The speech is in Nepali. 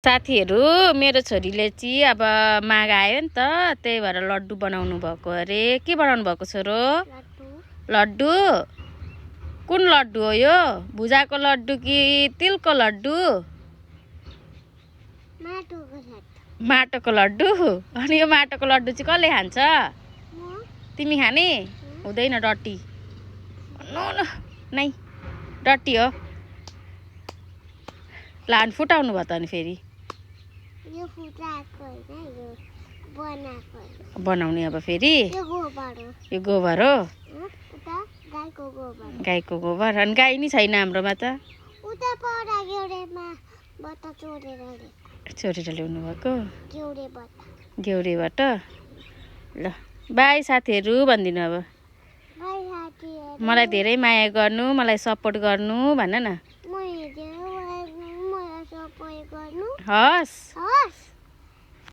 साथीहरू मेरो छोरीले चाहिँ अब माग आयो नि त त्यही भएर लड्डु बनाउनु भएको अरे के बनाउनु भएको छोरो लड्डु कुन लड्डु हो यो भुजाको लड्डु कि तिलको लड्डु माटोको लड्डु अनि यो माटोको लड्डु चाहिँ कसले खान्छ तिमी खाने हुँदैन डटी नै डटी हो लान फुटाउनु भयो त अनि फेरि बनाउने अब फेरि यो गोबर हो गाईको गोबर अनि गाई नि छैन हाम्रोमा त चोरेर ल्याउनु भएको गेउरेबाट ल बाई साथीहरू भनिदिनु अब मलाई धेरै माया गर्नु मलाई सपोर्ट गर्नु भन न हस्